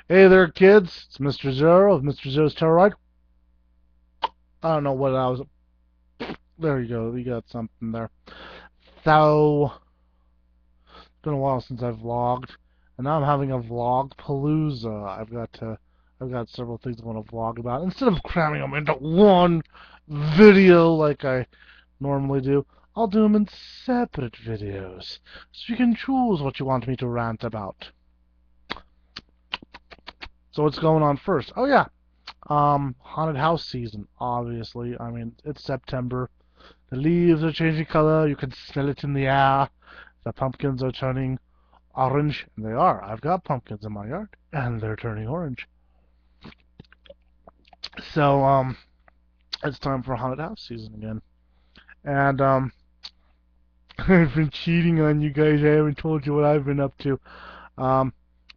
Hey there, kids. It's Mr. Zero of Mr. Zero's Terror Ride. I don't know what I was. There you go. You got something there. So, it's been a while since I've vlogged, and now I'm having a vlog palooza. I've got several things I want to vlog about. Instead of cramming them into one video like I normally do, I'll do them in separate videos, so you can choose what you want me to rant about. So what's going on first? Oh yeah, haunted house season, obviously. I mean, it's September. The leaves are changing color. You can smell it in the air. The pumpkins are turning orange. And they are. I've got pumpkins in my yard, and they're turning orange. So, it's time for haunted house season again. And, I've been cheating on you guys. I haven't told you what I've been up to. Um,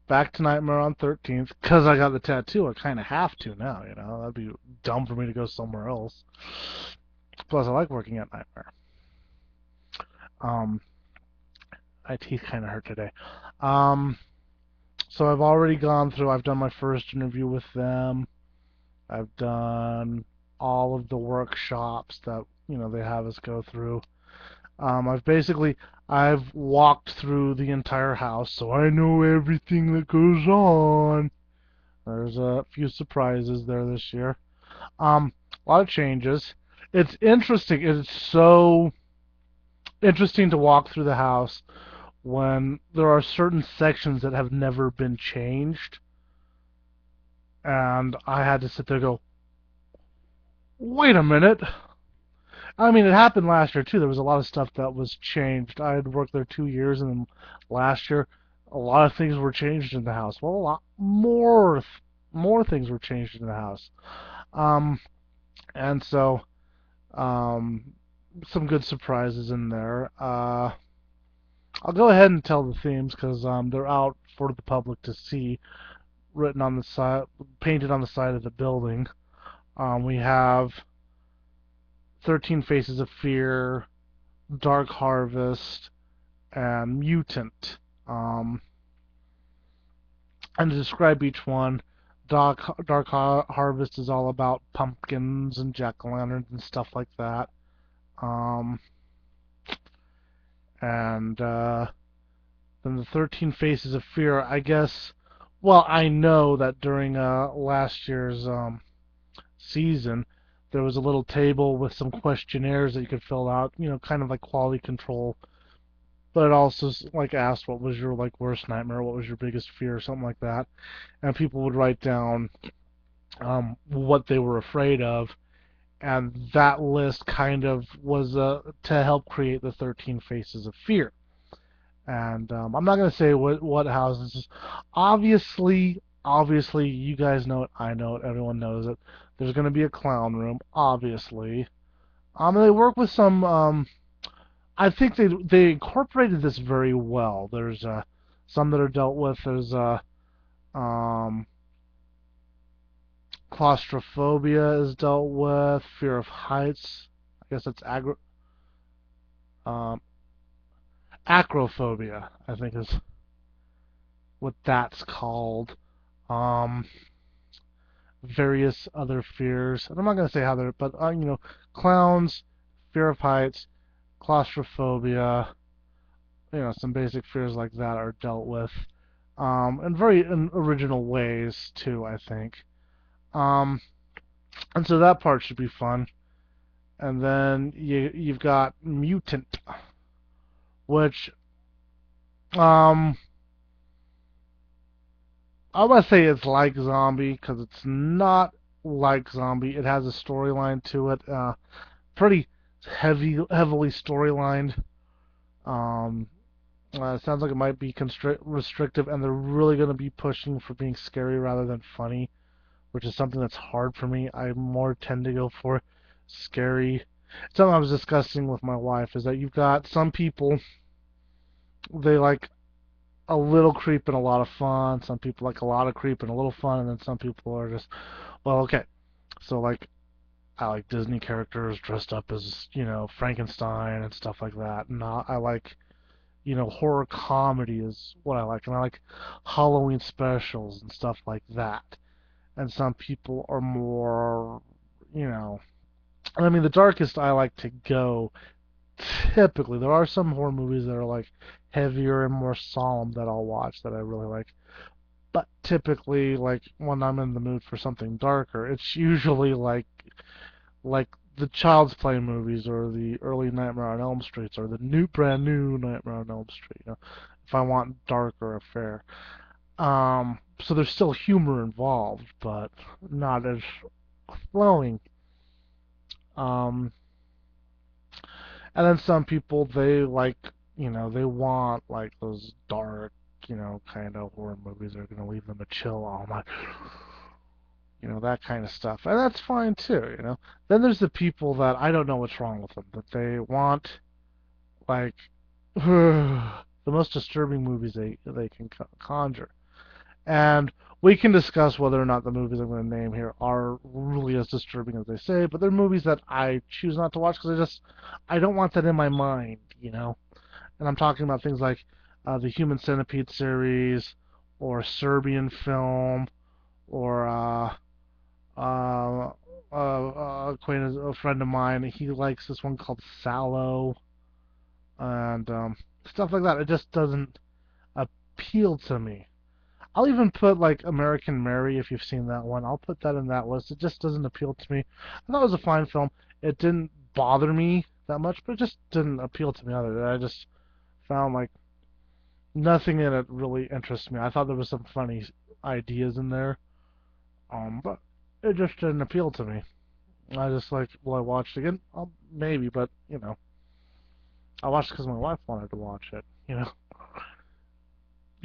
back to Nightmare on 13th, because I got the tattoo. I kind of have to now, you know. That'd be dumb for me to go somewhere else. Plus, I like working at Nightmare. Um, my teeth kind of hurt today. Um, so I've already gone through. I've done my first interview with them. I've done all of the workshops that they have us go through. I've walked through the entire house, so I know everything that goes on. There's a few surprises there this year. A lot of changes. It's interesting. It's so interesting to walk through the house when there are certain sections that have never been changed, and I had to sit there and go, wait a minute. I mean, it happened last year too. There was a lot of stuff that was changed. I had worked there 2 years, and then last year, a lot of things were changed in the house. Well, a lot more things were changed in the house. Um, and so, um, some good surprises in there. I'll go ahead and tell the themes because they're out for the public to see, written on the side, painted on the side of the building. We have 13 Faces of Fear, Dark Harvest, and Mutant. Um, and to describe each one, Dark Harvest is all about pumpkins and jack-o'-lanterns and stuff like that. Um, and then the 13 Faces of Fear, I guess. Well, I know that during last year's season, there was a little table with some questionnaires that you could fill out, kind of like quality control. But it also like asked what was your like worst nightmare, what was your biggest fear, or something like that, and people would write down what they were afraid of, and that list kind of was to help create the 13 Faces of Fear. And I'm not gonna say what house this is. Obviously, you guys know it. I know it. Everyone knows it. There's gonna be a clown room, obviously. They work with some. I think they incorporated this very well. There's some that are dealt with. There's um, claustrophobia is dealt with. Fear of heights. I guess it's um, acrophobia. I think is what that's called. Um, Various other fears. And I'm not going to say how they're, but clowns, fear of heights, claustrophobia, some basic fears like that are dealt with, in original ways too, I think. Um, and so that part should be fun. And then you've got mutant, which um, I want to say it's like zombie because it's not like zombie. It has a storyline to it. Pretty heavily storylined. Um, it sounds like it might be restrictive, and they're really going to be pushing for being scary rather than funny, which is something that's hard for me. I more tend to go for scary. Something I was discussing with my wife is that you've got some people, they like a little creep and a lot of fun. Some people like a lot of creep and a little fun, and then some people are just, well, okay. So like I like Disney characters dressed up as Frankenstein and stuff like that. And I like horror comedy is what I like, and I like Halloween specials and stuff like that. And some people are more, you know, I mean, the darkest I like to go. Typically, there are some horror movies that are like heavier and more solemn that I'll watch that I really like. But typically, like when I'm in the mood for something darker, it's usually like the Child's Play movies or the early Nightmare on Elm Streets or the brand new Nightmare on Elm Street. If I want darker affair. So there's still humor involved, but not as flowing. Um, and then some people they like, they want like those dark, kind of horror movies that are gonna leave them a chill all night. That kind of stuff. And that's fine too. Then there's the people that I don't know what's wrong with them, that they want like the most disturbing movies they can conjure. And we can discuss whether or not the movies I'm going to name here are really as disturbing as they say, but they're movies that I choose not to watch because I don't want that in my mind. And I'm talking about things like the Human Centipede series, or Serbian film, or acquaintance, a friend of mine. He likes this one called Sallow, and stuff like that. It just doesn't appeal to me. I'll even put like American Mary, if you've seen that one. I'll put that in that list. It just doesn't appeal to me. I thought it was a fine film. It didn't bother me that much, but it just didn't appeal to me either. I just found like nothing in it really interests me. I thought there was some funny ideas in there, but it just didn't appeal to me. I just like, will I watch it again? Maybe, but I watched it because my wife wanted to watch it.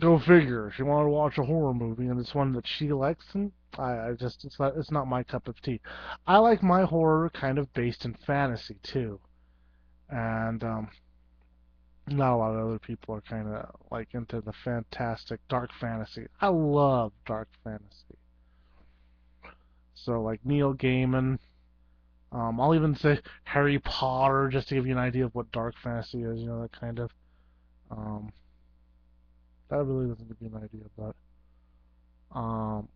Go figure. She wanted to watch a horror movie, and it's one that she likes, and I just it's not my cup of tea. I like my horror kind of based in fantasy too, and not a lot of other people are kind of like into the fantastic dark fantasy. I love dark fantasy. So like Neil Gaiman. I'll even say Harry Potter just to give you an idea of what dark fantasy is. That kind of. Um, that really doesn't give you an idea, but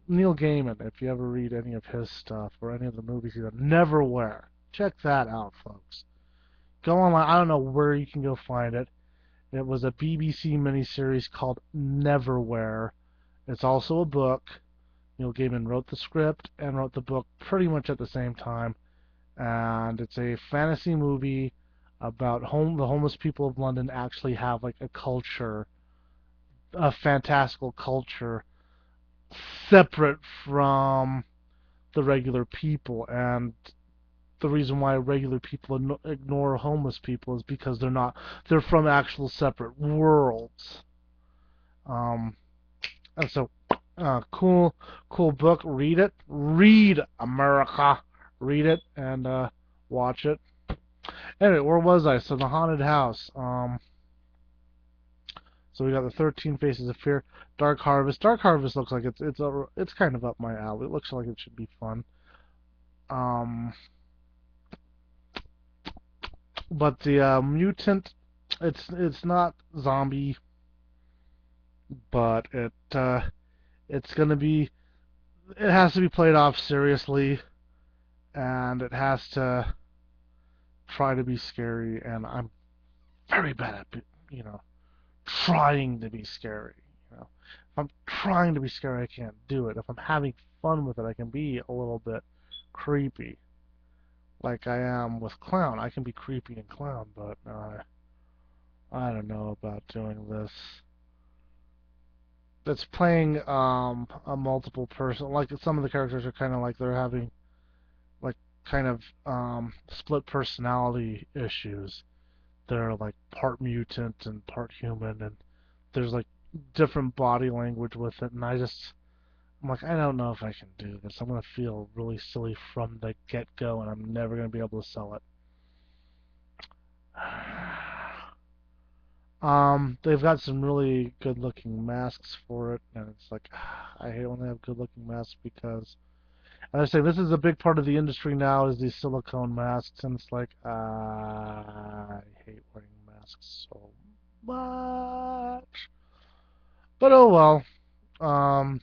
Neil Gaiman, if you ever read any of his stuff or any of the movies he's done, Neverwhere. Check that out, folks. Go online. I don't know where you can go find it. It was a BBC miniseries called Neverwhere. It's also a book. Neil Gaiman wrote the script and wrote the book pretty much at the same time. And it's a fantasy movie about the homeless people of London actually have like a culture, a fantastical culture separate from the regular people, and the reason why regular people ignore homeless people is because they're from actual separate worlds. um and so cool book. Read America. Read it and watch it. Anyway, where was I? So the haunted house. So we got the 13 Faces of Fear, Dark Harvest. Dark Harvest looks like it's kind of up my alley. It looks like it should be fun. Um, but the mutant, it's not zombie, but it's gonna be. It has to be played off seriously, and it has to try to be scary. And I'm very bad at trying to be scary. If I'm trying to be scary, I can't do it. If I'm having fun with it, I can be a little bit creepy, like I am with Clown. I can be creepy in Clown, but I don't know about doing this. It's playing a multiple person. Like some of the characters are kind of like they're having like kind of split personality issues. They're like part mutant and part human, and there's like different body language with it, and I'm like, I don't know if I can do this. I'm gonna feel really silly from the get-go, and I'm never gonna be able to sell it. They've got some really good-looking masks for it, and it's like, I hate when they have good-looking masks because, and they're saying this is a big part of the industry now is these silicone masks, and it's like, I hate wearing masks so much. But oh well. Um,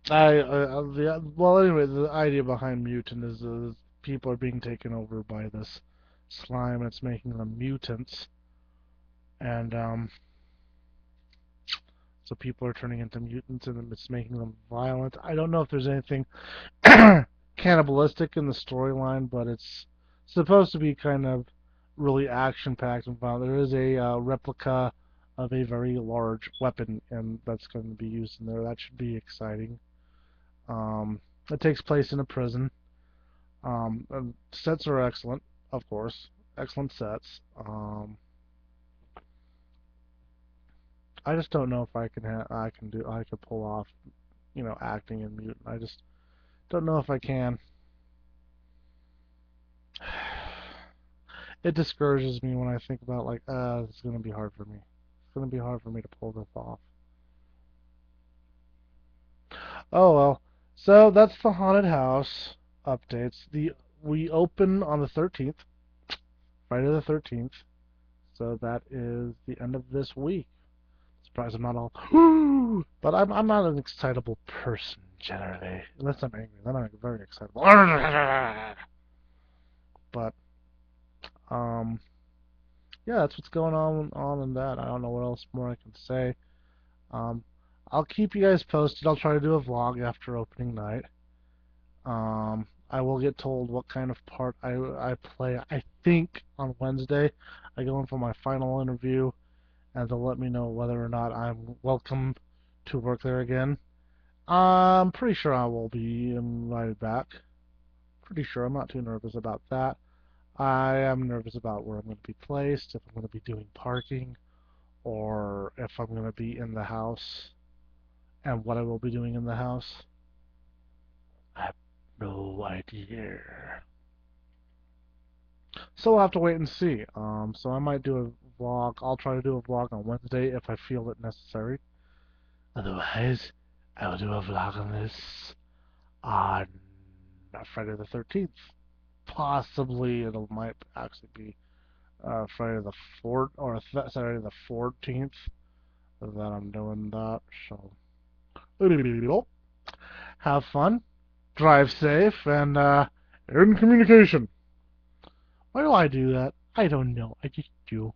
well, anyway, the idea behind mutant is people are being taken over by this slime. It's making them mutants, and so people are turning into mutants, and it's making them violent. I don't know if there's anything cannibalistic in the storyline, but it's supposed to be kind of really action-packed and violent. There is a replica of a very large weapon, and that's going to be used in there. That should be exciting. It takes place in a prison. And sets are excellent, of course, excellent sets. I just don't know if I could pull off, acting in mutant. I just don't know if I can. It discourages me when I think about like, it's gonna be hard for me. It's gonna be hard for me to pull this off. Oh well. So that's the haunted house updates. The We open on the 13th, Friday the 13th. So that is the end of this week. Surprised I'm not all, but I'm not an excitable person generally, unless I'm angry. Then I'm very excitable. But um, yeah, that's what's going on in that. I don't know what else more I can say. Um, I'll keep you guys posted. I'll try to do a vlog after opening night. I will get told what kind of part I play. I think on Wednesday I go in for my final interview, and they'll let me know whether or not I'm welcome to work there again. I'm pretty sure I will be invited back. Pretty sure. I'm not too nervous about that. I am nervous about where I'm going to be placed, if I'm going to be doing parking, or if I'm going to be in the house, and what I will be doing in the house. I have no idea. So we'll have to wait and see. So I might do a vlog. I'll try to do a vlog on Wednesday if I feel it necessary. Otherwise, I will do a vlog on this on Friday the 13th. Possibly it might actually be Friday the 4th or Saturday the 14th that I'm doing that. So have fun, drive safe, and in communication. Why do I do that? I don't know. I just do.